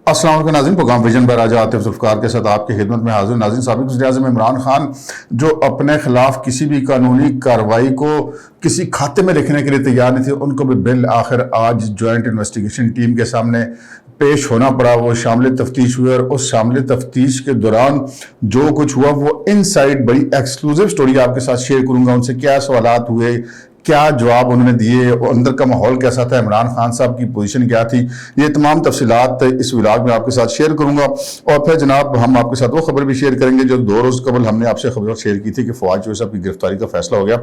السلام علیکم ناظرین، پروگرام ویژن بائے راجہ عاطف ذوالفقار کے ساتھ آپ کی خدمت میں حاضر. ناظرین، سابق وزیر اعظم عمران خان جو اپنے خلاف کسی بھی قانونی کارروائی کو کسی کھاتے میں لکھنے کے لیے تیار نہیں تھے، ان کو بھی بالآخر آج جوائنٹ انویسٹیگیشن ٹیم کے سامنے پیش ہونا پڑا. وہ شامل تفتیش ہوئے اور اس شامل تفتیش کے دوران جو کچھ ہوا وہ ان سائڈ بڑی ایکسکلوزیو سٹوری آپ کے ساتھ شیئر کروں گا. ان سے کیا سوالات ہوئے، کیا جواب انہوں نے دیے، اندر کا ماحول کیسا تھا، عمران خان صاحب کی پوزیشن کیا تھی، یہ تمام تفصیلات اس ولاگ میں آپ کے ساتھ شیئر کروں گا. اور پھر جناب ہم آپ کے ساتھ وہ خبر بھی شیئر کریں گے جو 2 روز قبل ہم نے آپ سے خبر شیئر کی تھی کہ فواد چوہدری صاحب کی گرفتاری کا فیصلہ ہو گیا.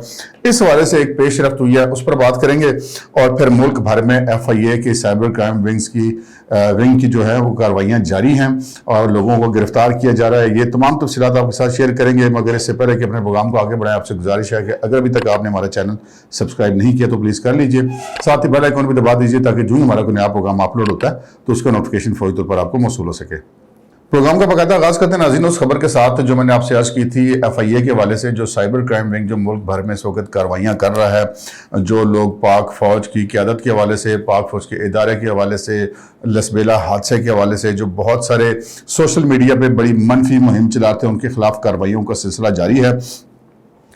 اس حوالے سے ایک پیش رفت ہوئی ہے، اس پر بات کریں گے. اور پھر ملک بھر میں FIA کے سائبر کرائم ونگ کی جو ہے وہ کارروائیاں جاری ہیں اور لوگوں کو گرفتار کیا جا رہا ہے. یہ تمام تفصیلات آپ کے ساتھ شیئر کریں گے، مگر اس سے پہلے کہ اپنے پروگرام کو آگے بڑھائیں آپ سے گزارش ہے کہ اگر ابھی تک آپ نے ہمارا چینل سبسکرائب نہیں کیا تو پلیز کر لیجئے، ساتھ ہی بیل آئیکن بھی دبا دیجئے تاکہ جو ہی ہمارا کوئی نیا پروگرام اپلوڈ ہوتا ہے تو اس کا نوٹیفیکیشن فوری طور پر آپ کو موصول ہو سکے. پروگرام کا باقاعدہ آغاز کرتے ہیں ناظرین اس خبر کے ساتھ جو میں نے آپ سے عرض کی تھی. FIA کے حوالے سے جو سائبر کرائم ونگ جو ملک بھر میں اس وقت کارروائیاں کر رہا ہے، جو لوگ پاک فوج کی قیادت کے حوالے سے، پاک فوج کے ادارے کے حوالے سے، لسبیلا حادثے کے حوالے سے جو بہت سارے سوشل میڈیا پہ بڑی منفی مہم چلاتے ہیں، ان کے خلاف کارروائیوں کا سلسلہ جاری ہے.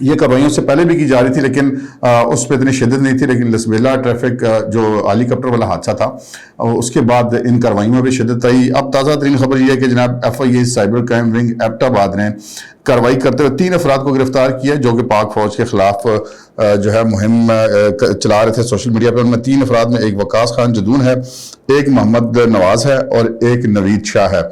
یہ کارروائیوں سے پہلے بھی کی جا رہی تھی لیکن اس پہ اتنی شدت نہیں تھی، لیکن لسبیلا ٹریفک جو ہیلی کاپٹر والا حادثہ تھا اس کے بعد ان کارروائیوں میں بھی شدت آئی. اب تازہ ترین خبر یہ ہے کہ جناب FIA cyber crime wing Abbottabad نے کارروائی کرتے ہوئے 3 افراد کو گرفتار کیا جو کہ پاک فوج کے خلاف جو ہے مہم چلا رہے تھے سوشل میڈیا پہ. ان میں 3 افراد میں ایک وقاص خان جدون ہے، ایک محمد نواز ہے اور ایک نوید شاہ ہے.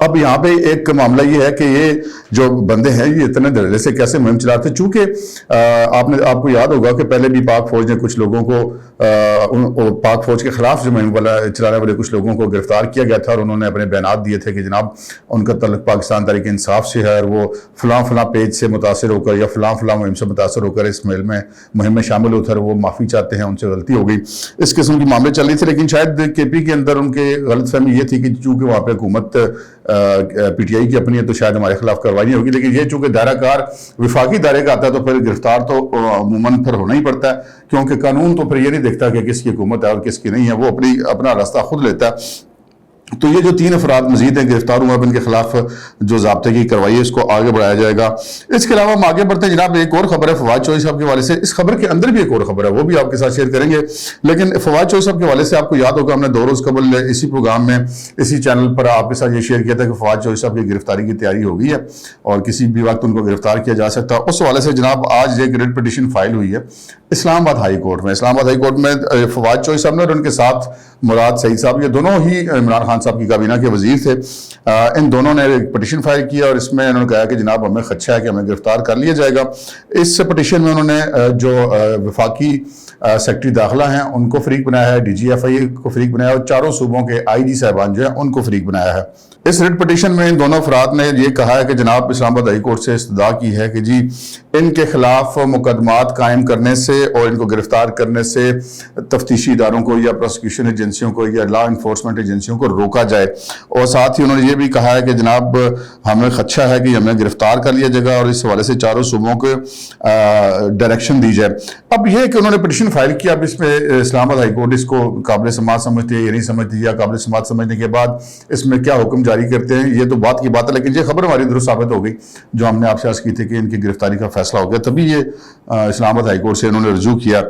اب یہاں پہ ایک معاملہ یہ ہے کہ یہ جو بندے ہیں یہ اتنے دھڑلے سے کیسے مہم چلاتے ہیں، چونکہ آپ کو یاد ہوگا کہ پہلے بھی پاک فوج نے کچھ لوگوں کو پاک فوج کے خلاف جو مہم چلانے والے کچھ لوگوں کو گرفتار کیا گیا تھا اور انہوں نے اپنے بیانات دیے تھے کہ جناب ان کا تعلق پاکستان تحریک انصاف سے ہے اور وہ فلاں پیج سے متاثر ہو کر یا فلاں مہم سے متاثر ہو کر اس مہم میں شامل ہو کر وہ معافی چاہتے ہیں، ان سے غلطی ہو گئی. اس قسم کی معاملے چل رہی تھے لیکن شاید KP کے اندر ان کے غلط فہمی یہ تھی کہ چونکہ وہاں پہ حکومت PTI کی اپنی ہے تو شاید ہمارے خلاف کارروائی نہیں ہوگی، لیکن یہ چونکہ دائرہ کار وفاقی دائرے کا آتا ہے تو پھر گرفتار تو عموماً پھر ہونا ہی پڑتا ہے، کیونکہ قانون تو پھر یہ نہیں دیکھتا کہ کس کی حکومت ہے اور کس کی نہیں ہے، وہ اپنا راستہ خود لیتا ہے. تو یہ جو 3 افراد مزید ہیں گرفتار ہوئے، اب ان کے خلاف جو ضابطے کی کارروائی ہے اس کو آگے بڑھایا جائے گا. اس کے علاوہ ہم آگے بڑھتے ہیں جناب. ایک اور خبر ہے فواد چوہدری صاحب کے حوالے سے، اس خبر کے اندر بھی ایک اور خبر ہے وہ بھی آپ کے ساتھ شیئر کریں گے. لیکن فواد چوہدری صاحب کے حوالے سے آپ کو یاد ہوگا ہم نے 2 روز قبل اسی پروگرام میں اسی چینل پر آپ کے ساتھ یہ شیئر کیا تھا کہ فواد چوہدری صاحب کی گرفتاری کی تیاری ہو گئی ہے اور کسی بھی وقت ان کو گرفتار کیا جا سکتا ہے. اس حوالے سے جناب آج ایک ریٹ پٹیشن فائل ہوئی ہے اسلام آباد ہائی کورٹ میں. اسلام آباد ہائی کورٹ میں فواد چوہدری صاحب نے اور ان کے ساتھ مراد سعید صاحب، یہ دونوں ہی عمران خان صاحب کی کابینہ کے وزیر تھے، ان دونوں نے ایک پٹیشن فائل کیا اور اس میں انہوں نے کہا کہ جناب ہمیں خدشہ ہے کہ ہمیں گرفتار کر لیا جائے گا. اس پٹیشن میں انہوں نے جو وفاقی سیکرٹری داخلہ ہیں ان کو فریق بنایا ہے، DG FIA کو فریق بنایا ہے اور 4 صوبوں کے IG صاحبان جو ہیں ان کو فریق بنایا ہے. اس ریٹ پٹیشن میں ان دونوں افراد نے یہ کہا ہے کہ جناب اسلام آباد ہائی کورٹ سے استدعا کی ہے کہ جی ان کے خلاف مقدمات قائم کرنے سے اور ان کو گرفتار کرنے سے تفتیشی اداروں کو یا پروسیکیوشن ایجنسیوں کو یا لا انفورسمنٹ ایجنسیوں کو روکا جائے. اور ساتھ ہی انہوں نے یہ بھی کہا ہے کہ جناب ہمیں خدشہ ہے کہ ہمیں گرفتار کر لیا جائے گا اور اس حوالے سے 4 صوبوں کو ڈائریکشن دی جائے. اب یہ کہ انہوں نے پٹیشن فائل کیا، اب اس میں اسلام آباد ہائی کورٹ اس کو قابل سماعت سمجھتی ہے یا نہیں سمجھتی، یا قابل سماعت سمجھنے کے بعد اس میں کیا حکم جاری کرتے ہیں، یہ تو بات کی بات ہے. لیکن یہ خبر ہماری درست ثابت ہو گئی جو ہم نے آپ سے عرض کی تھی کہ ان کی گرفتاری کا فیصلہ ہو گیا، تبھی یہ اسلام آباد ہائی کورٹ سے انہوں نے رجوع کیا.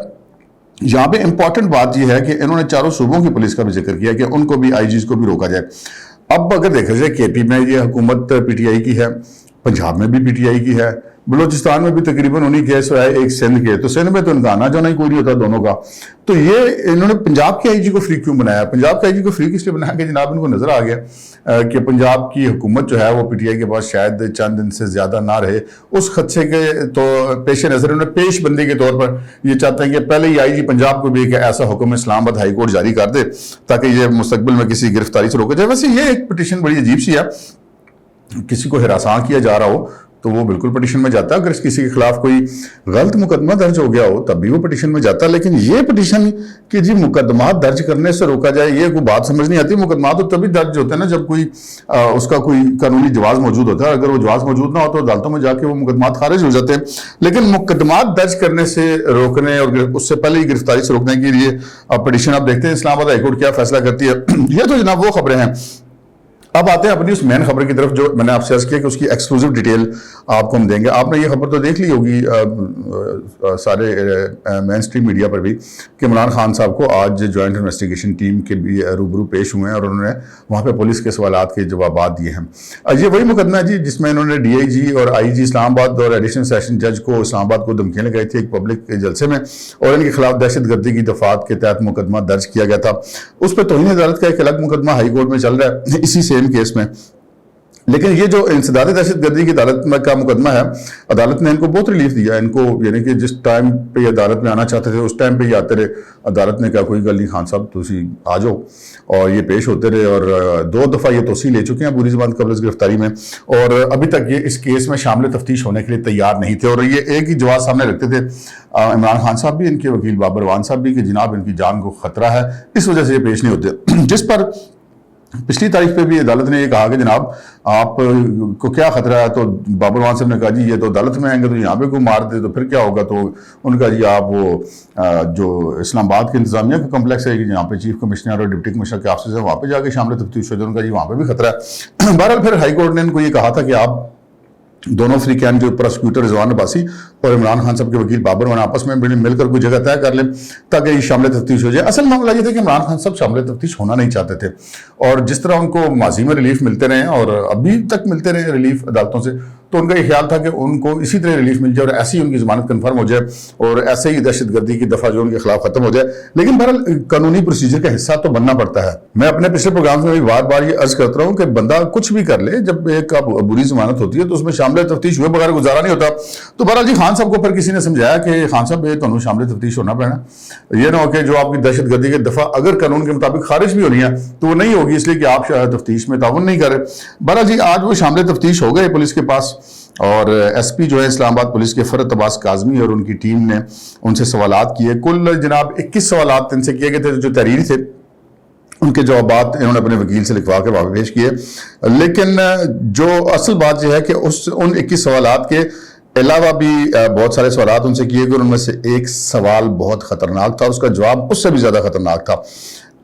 یہاں پہ امپورٹنٹ بات یہ ہے کہ انہوں نے 4 صوبوں کی پولیس کا بھی ذکر کیا کہ ان کو بھی IGs کو بھی روکا جائے. اب اگر دیکھا جائے KP میں یہ حکومت PTI کی ہے، پنجاب میں بھی PTI کی ہے، بلوچستان میں بھی تقریباً انہیں کیس ہوا ہے، ایک سندھ کے، تو سندھ میں تو ان کا آنا جانا ہی کوئی نہیں ہوتا دونوں کا. تو یہ انہوں نے پنجاب کے IG کو فریق کیوں بنایا؟ پنجاب کے IG کو فریق اس لیے بنایا کہ جناب ان کو نظر آ گیا کہ پنجاب کی حکومت جو ہے وہ PTI کے پاس شاید چند دن سے زیادہ نہ رہے. اس خدشے کے تو پیش نظر انہوں نے پیش بندی کے طور پر یہ چاہتے ہیں کہ پہلے ہی IG پنجاب کو بھی ایک ایسا حکم اسلام آباد ہائی کورٹ جاری کر دے تاکہ یہ مستقبل میں کسی گرفتاری سے روکا جائے. ویسے یہ ایک پٹیشن بڑی عجیب سی ہے، کسی کو ہراساں کیا جا رہا ہو تو وہ بالکل پٹیشن میں جاتا ہے. اگر کسی کے خلاف کوئی غلط مقدمہ درج ہو گیا ہو تب بھی وہ پٹیشن میں جاتا ہے. لیکن یہ پٹیشن کہ جی مقدمات درج کرنے سے روکا جائے, یہ کوئی بات سمجھ نہیں آتی. مقدمات تو تبھی درج ہوتے ہیں نا جب کوئی اس کا کوئی قانونی جواز موجود ہوتا ہے. اگر وہ جواز موجود نہ ہو تو عدالتوں میں جا کے وہ مقدمات خارج ہو جاتے ہیں. لیکن مقدمات درج کرنے سے روکنے اور اس سے پہلے ہی گرفتاری سے روکنے کے لیے پٹیشن آپ دیکھتے ہیں اسلام آباد ہائی کورٹ کیا فیصلہ کرتی ہے. یہ تو جناب وہ خبریں ہیں. اب آتے ہیں اپنی اس مین خبر کی طرف جو میں نے آپ سے عرض کیا کہ اس کی ایکسکلوزیو ڈیٹیل آپ کو ہم دیں گے. آپ نے یہ خبر تو دیکھ لی ہوگی سارے مین اسٹریم میڈیا پر بھی کہ عمران خان صاحب کو آج جوائنٹ انویسٹیگیشن ٹیم کے بھی روبرو پیش ہوئے ہیں اور انہوں نے وہاں پہ پولیس کے سوالات کے جوابات دیے ہیں. یہ وہی مقدمہ ہے جی جس میں انہوں نے ڈی آئی جی اور آئی جی اسلام آباد اور ایڈیشنل سیشن جج کو اسلام آباد کو دھمکیاں لگائی تھی ایک پبلک جلسے میں, اور ان کے خلاف دہشت گردی کی دفعات کے تحت مقدمہ درج کیا گیا تھا. اس پہ توہین عدالت کا ایک الگ مقدمہ ہائی کورٹ میں چل رہا ہے اسی سیم کیس میں. لیکن یہ جو انسداد دہشت گردی کی عدالت میں کا مقدمہ ہے, عدالت نے ان کو بہت ریلیف دیا. ان کو یعنی کہ جس ٹائم پہ یہ عدالت میں آنا چاہتے تھے اس ٹائم پہ یہ آتے رہے. عدالت نے کہا کوئی گل نہیں خان صاحب تسی آ جاؤ, اور یہ پیش ہوتے رہے. اور 2 دفعہ یہ توسیع لے چکے ہیں پوری زبان قبل از گرفتاری میں, اور ابھی تک یہ اس کیس میں شامل تفتیش ہونے کے لیے تیار نہیں تھے. اور یہ ایک ہی جواز سامنے رکھتے تھے عمران خان صاحب بھی, ان کے وکیل بابر وان صاحب بھی, کہ جناب ان کی جان کو خطرہ ہے اس وجہ سے یہ پیش نہیں ہوتے. جس پر پچھلی تاریخ پہ بھی عدالت نے یہ کہا کہ جناب آپ کو کیا خطرہ ہے, تو بابر وان صاحب نے کہا جی یہ تو عدالت میں آئیں گے تو یہاں پہ کوئی مار دے تو پھر کیا ہوگا. تو ان کا جی آپ وہ جو اسلام آباد کے انتظامیہ کا کمپلیکس ہے کہ جہاں پہ چیف کمشنر اور ڈپٹی کمشنر کے آفسز ہیں وہاں پہ جا کے شامل تفتیش ہو جائے, ان کا جی وہاں پہ بھی خطرہ ہے. بہرحال پھر ہائی کورٹ نے ان کو یہ کہا تھا کہ آپ دونوں فریقین جو پروسیکیوٹر رضوان عباسی اور عمران خان صاحب کے وکیل بابر وان آپس میں مل کر کوئی جگہ طے کر لیں تاکہ یہ شامل تفتیش ہو جائے. اصل معاملہ یہ تھا کہ عمران خان صاحب شامل تفتیش ہونا نہیں چاہتے تھے, اور جس طرح ان کو ماضی میں ریلیف ملتے رہے اور ابھی تک ملتے رہے ریلیف عدالتوں سے, تو ان کا یہ خیال تھا کہ ان کو اسی طرح ریلیف مل جائے اور ایسے ہی ان کی ضمانت کنفرم ہو جائے اور ایسے ہی دہشت گردی کی دفعہ جو ان کے خلاف ختم ہو جائے. لیکن بہرحال قانونی پروسیجر کا حصہ تو بننا پڑتا ہے. میں اپنے پچھلے پروگرام میں بھی بار بار یہ عرض کرتا ہوں کہ بندہ کچھ بھی کر لے, جب ایک بری ضمانت ہوتی ہے تو اس میں شامل تفتیش ہوئے بغیر گزارا نہیں ہوتا. تو بہرحال جی خان صاحب کو پھر کسی نے سمجھایا کہ خان صاحب یہ تو شامل تفتیش ہونا پڑنا, یہ نہ ہو کہ جو آپ کی دہشت گردی کی دفعہ اگر قانون کے مطابق خارج بھی ہونی ہے تو وہ نہیں ہوگی اس لیے کہ آپ تفتیش میں تعاون نہیں کر رہے. بہرحال جی آج وہ شامل تفتیش ہو گئے پولیس کے پاس, اور ایس پی جو ہے اسلام آباد پولیس کے فرد عباس کاظمی اور ان کی ٹیم نے ان سے سوالات کیے. کل جناب 21 سوالات ان سے کیے گئے تھے جو تحریری تھے, ان کے جوابات انہوں نے اپنے وکیل سے لکھوا کے وہاں پیش کیے. لیکن جو اصل بات یہ ہے کہ ان 21 سوالات کے علاوہ بھی بہت سارے سوالات ان سے کیے گئے, ان میں سے ایک سوال بہت خطرناک تھا, اس کا جواب اس سے بھی زیادہ خطرناک تھا.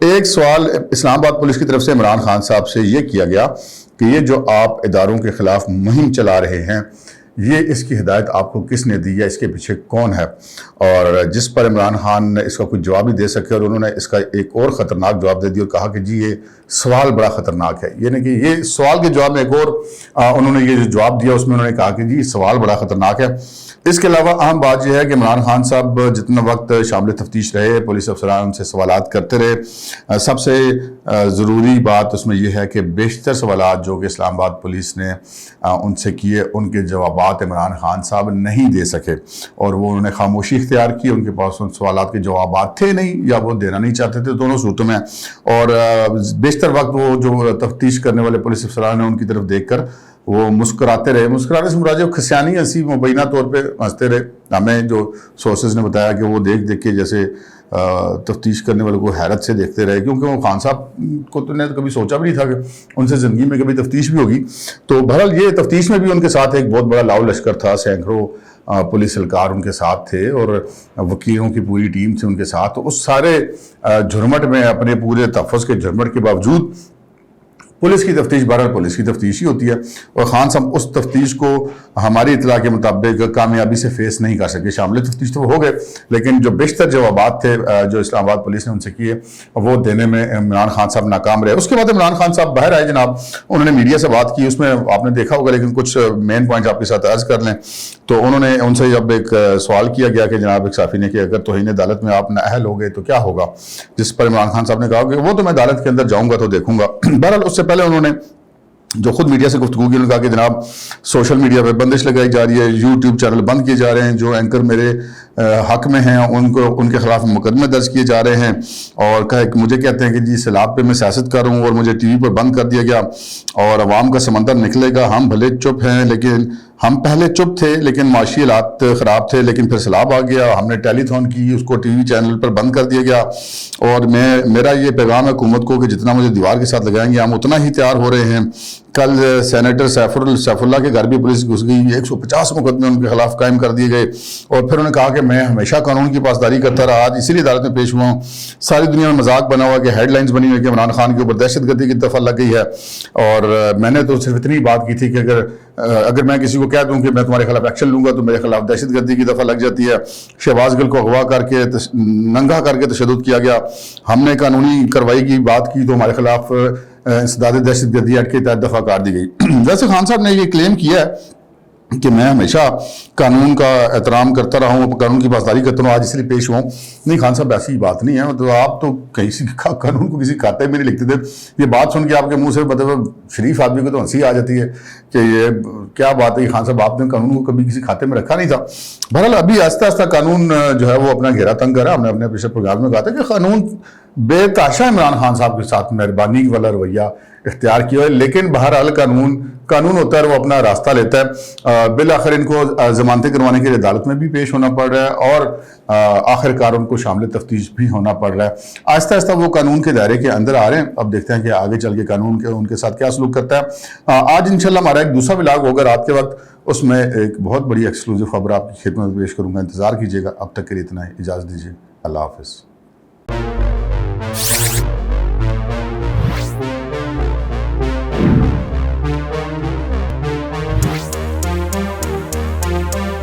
ایک سوال اسلام آباد پولیس کی طرف سے عمران خان صاحب سے یہ کیا گیا کہ یہ جو آپ اداروں کے خلاف مہم چلا رہے ہیں یہ اس کی ہدایت آپ کو کس نے دی ہے, اس کے پیچھے کون ہے, اور جس پر عمران خان نے اس کا کوئی جواب ہی دے سکے, اور انہوں نے اس کا ایک اور خطرناک جواب دے دیا اور کہا کہ جی یہ سوال بڑا خطرناک ہے. یعنی کہ یہ سوال کے جواب میں ایک اور انہوں نے یہ جو جواب دیا اس میں انہوں نے کہا کہ جی سوال بڑا خطرناک ہے. اس کے علاوہ اہم بات یہ ہے کہ عمران خان صاحب جتنا وقت شامل تفتیش رہے پولیس افسران ان سے سوالات کرتے رہے. سب سے ضروری بات اس میں یہ ہے کہ بیشتر سوالات جو کہ اسلام آباد پولیس نے ان سے کیے ان کے جوابات عمران خان صاحب نہیں دے سکے, اور وہ انہوں نے خاموشی اختیار کی. ان کے پاس ان سوالات کے جوابات تھے نہیں یا وہ دینا نہیں چاہتے تھے, دونوں صورتوں میں. اور بیشتر وقت وہ جو تفتیش کرنے والے پولیس افسران ہیں ان کی طرف دیکھ کر وہ مسکراتے رہے. مسکرانے سے مراد خسیانی ہنسی مبینہ طور پہ ہنستے رہے. ہمیں جو سورسز نے بتایا کہ وہ دیکھ کے جیسے تفتیش کرنے والوں کو حیرت سے دیکھتے رہے, کیونکہ وہ خان صاحب کو تو نے کبھی سوچا بھی نہیں تھا کہ ان سے زندگی میں کبھی تفتیش بھی ہوگی. تو بہرحال یہ تفتیش میں بھی ان کے ساتھ ایک بہت بڑا لاؤ لشکر تھا, سینکڑوں پولیس اہلکار ان کے ساتھ تھے اور وکیلوں کی پوری ٹیم تھی ان کے ساتھ. تو اس سارے جھرمٹ میں اپنے پورے تحفظ کے جھرمٹ کے باوجود پولیس کی تفتیش بہرحال پولیس کی تفتیش ہی ہوتی ہے, اور خان صاحب اس تفتیش کو ہماری اطلاع کے مطابق کامیابی سے فیس نہیں کر سکے. شامل تفتیش تو وہ ہو گئے لیکن جو بیشتر جوابات تھے جو اسلام آباد پولیس نے ان سے کیے وہ دینے میں عمران خان صاحب ناکام رہے. اس کے بعد عمران خان صاحب باہر آئے جناب, انہوں نے میڈیا سے بات کی, اس میں آپ نے دیکھا ہوگا لیکن کچھ مین پوائنٹ آپ کے ساتھ عرض کر لیں. تو انہوں نے ان سے جب ایک سوال کیا گیا کہ جناب ایک صحافی نے کہ اگر توہین عدالت میں آپ نااہل ہو گئے تو کیا ہوگا, جس پر عمران خان صاحب نے کہا کہ وہ تو میں عدالت کے اندر جاؤں گا تو دیکھوں گا. بہرحال اس سے پہلے انہوں نے جو خود میڈیا سے گفتگو کی, انہوں نے کہا کہ جناب سوشل میڈیا پہ بندش لگائی جا رہی ہے, یوٹیوب چینل بند کیے جا رہے ہیں, جو اینکر میرے حق میں ہیں ان کے خلاف مقدمے درج کیے جا رہے ہیں، اور مجھے کہتے ہیں کہ جی سیلاب پہ میں سیاست کر رہا ہوں اور مجھے ٹی وی پر بند کر دیا گیا اور عوام کا سمندر نکلے گا. ہم بھلے چپ ہیں، لیکن ہم پہلے چپ تھے لیکن معاشی حالات خراب تھے، لیکن پھر سیلاب آ گیا، ہم نے ٹیلی تھون کی، اس کو ٹی وی چینل پر بند کر دیا گیا. اور میرا یہ پیغام ہے حکومت کو کہ جتنا مجھے دیوار کے ساتھ لگائیں گے ہم اتنا ہی تیار ہو رہے ہیں. کل سینیٹر سیف اللہ کے گھر بھی پولیس گھس گئی، 150 مقدمے ان کے خلاف قائم کر دیے گئے، اور پھر انہوں نے کہا کہ میں ہمیشہ قانون کی پاسداری کرتا رہا، آج اسی لیے عدالت میں پیش ہوا ہوں. ساری دنیا میں مذاق بنا ہوا کہ ہیڈ لائنز بنی ہوئی کہ عمران خان کے اوپر دہشت گردی کی دفعہ لگ گئی ہے. اور میں نے تو صرف اتنی بات کی تھی کہ اگر میں کسی کو کہہ دوں کہ میں تمہارے خلاف ایکشن لوں گا تو میرے خلاف دہشت گردی کی دفعہ لگ جاتی ہے. شہباز گل کو اغوا کر کے ننگا کر کے تشدد کیا گیا، ہم نے قانونی کارروائی کی بات کی تو ہمارے خلاف انسداد دہشت گردی ایکٹ کے تحت دفعہ کار دی گئی. ویسے خان صاحب نے یہ کلیم کیا ہے کہ میں ہمیشہ قانون کا احترام کرتا رہا ہوں، قانون کی پاسداری کرتا ہوں، آج اس لیے پیش ہوا ہوں. نہیں خان صاحب ایسی بات نہیں ہے، تو آپ تو کسی قانون کو کسی کھاتے میں نہیں لکھتے تھے. یہ بات سن کے آپ کے منہ سے مطلب شریف آدمی کو تو ہنسی آ جاتی ہے کہ یہ کیا بات ہے خان صاحب، آپ نے قانون کو کبھی کسی کھاتے میں رکھا نہیں تھا. بہرحال ابھی آہستہ آہستہ قانون جو ہے وہ اپنا گھیرا تنگ کر رہا ہے. ہم نے اپنے پچھلے پروگرام میں کہا تھا کہ قانون بے تحاشا عمران خان صاحب کے ساتھ مہربانی والا رویہ اختیار کیا ہے، لیکن بہرحال قانون ہوتا ہے وہ اپنا راستہ لیتا ہے. بالآخر ان کو ضمانتیں کروانے کے لیے عدالت میں بھی پیش ہونا پڑ رہا ہے، اور آخر کار ان کو شامل تفتیش بھی ہونا پڑ رہا ہے. آہستہ آہستہ وہ قانون کے دائرے کے اندر آ رہے ہیں. اب دیکھتے ہیں کہ آگے چل کے قانون ان کے ساتھ کیا سلوک کرتا ہے. آج انشاءاللہ ہمارا ایک دوسرا ولاگ ہوگا رات کے وقت، اس میں ایک بہت بڑی ایکسکلوزیو خبر آپ کی خدمت میں پیش کروں گا، انتظار کیجیے گا. اب تک کے لیے اتنا ہی، اجازت دیجیے، اللہ حافظ.